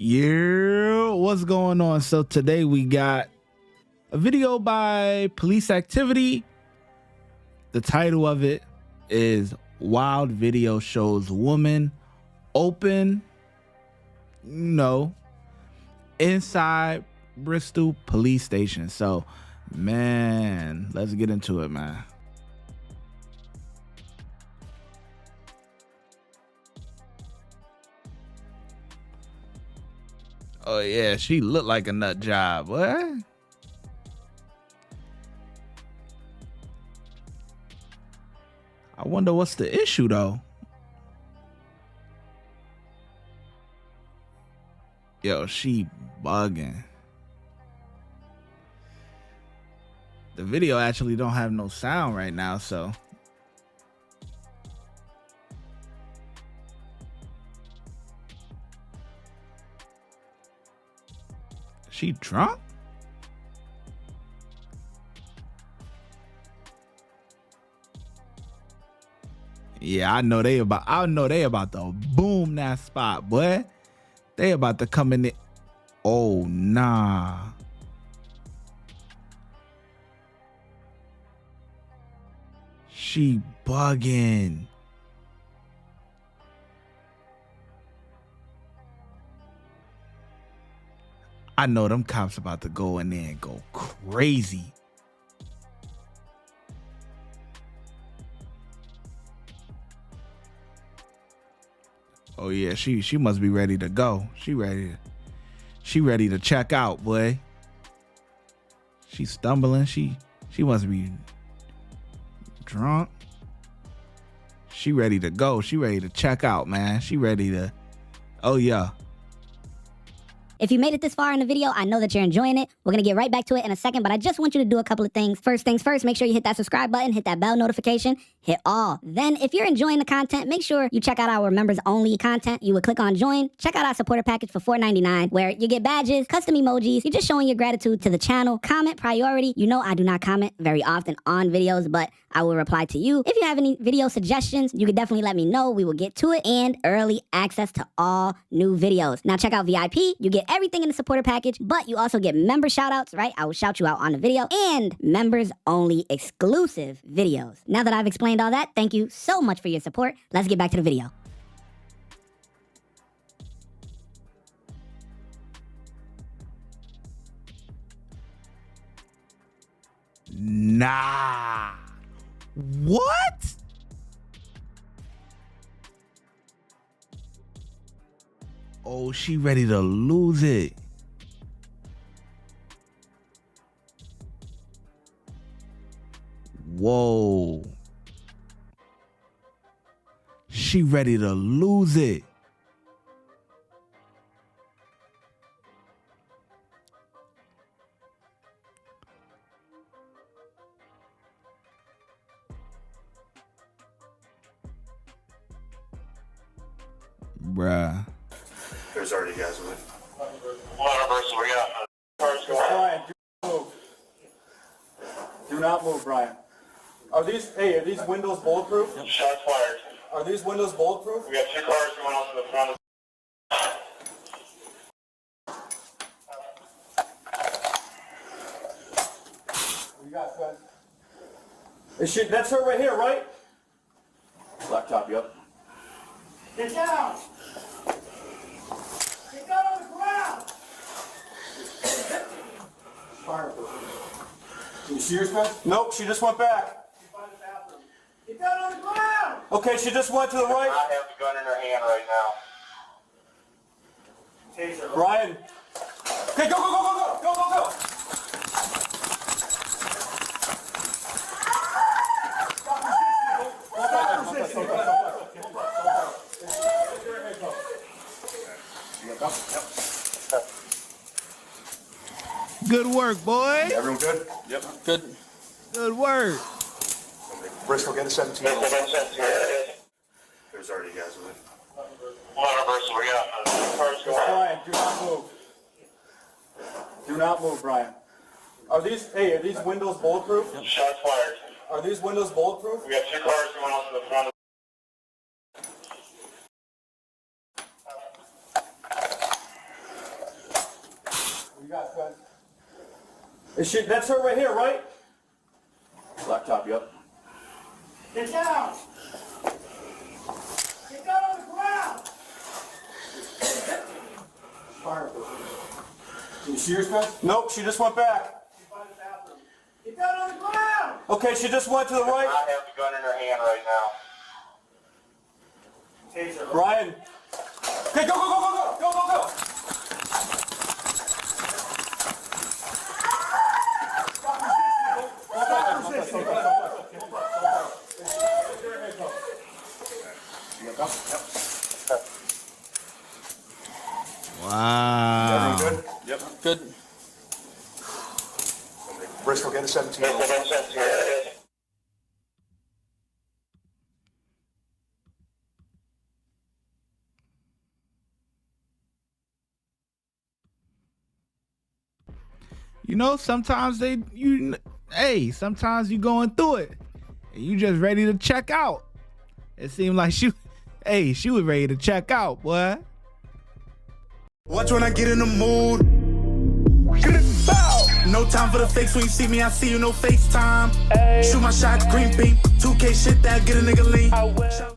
Yeah, what's going on? So today we got a video by PoliceActivity. The title of it is Wild Video Shows Woman Open, inside Bristol Police Station. So, man, let's get into it, man. Oh yeah, she looked like a nut job. What? I wonder what's the issue though. Yo, she bugging. The video actually don't have no sound right now, so. She drunk? Yeah, I know they about to boom that spot, boy. They about to come in there. Oh nah. She bugging. I know them cops about to go in there and go crazy. Oh yeah, she must be ready to go. She ready to check out, boy. She's stumbling. She must be drunk. She ready to go. She ready to check out, man. She ready to. Oh yeah. If you made it this far in the video, I know that you're enjoying it. We're going to get right back to it in a second, but I just want you to do a couple of things. First things first, make sure you hit that subscribe button, hit that bell notification, hit all. Then if you're enjoying the content, make sure you check out our members only content. You would click on join, check out our supporter package for $4.99 where you get badges, custom emojis. You're just showing your gratitude to the channel. Comment priority. You know I do not comment very often on videos, but I will reply to you. If you have any video suggestions, you can definitely let me know. We will get to it. And early access to all new videos. Now check out VIP. You get everything in the supporter package, but you also get member shout outs, right? I will shout you out on the video, and members only exclusive videos. Now that I've explained all that, thank you so much for your support. Let's get back to the video. Nah. What? Oh, she ready to lose it. Whoa. She ready to lose it. Bruh. There's already guys with it. We got cars going. Brian, do not move. Do not move, Brian. Are these windows bulletproof? Shots fired. Are these windows bulletproof? We got two cars going off to the front of What you got, Spence? That's her right here, right? Laptop, yep. Get down! Get down on the ground! Fire. Can you see her, Spence? Nope, she just went back. Get down on the ground! Okay, she just went to the right. I have the gun in her hand right now. Taser. Brian. Okay, go, go, go, go, go, go, go, go! Good work, boy. Everyone good? Yep. Good. Good work. Bristol, get a 17. There's already guys with it. Bristol, we got cars going. Brian, do not move. Do not move, Brian. Are these windows bulletproof? Shots fired. Are these windows bulletproof? We got two cars going off to the front of Ben. Is she, that's her right here, right? Laptop, yep. Get down! Get down on the ground! Fire. You serious, Ben? Nope, she just went back. Get down on the ground! Okay, she just went to the I right. have the gun in her hand right now. Taser. Brian. Okay, go, go, go, go, go, go, go, go! Wow. Good? Yep. Good. Bristol, get a 17. You know, sometimes sometimes you going through it and you just ready to check out. It seemed like she was ready to check out, boy. Watch when I get in the mood. No time for the fakes. When you see me, I see you, no FaceTime. Shoot my shot, green beam. 2K shit that get a nigga lean.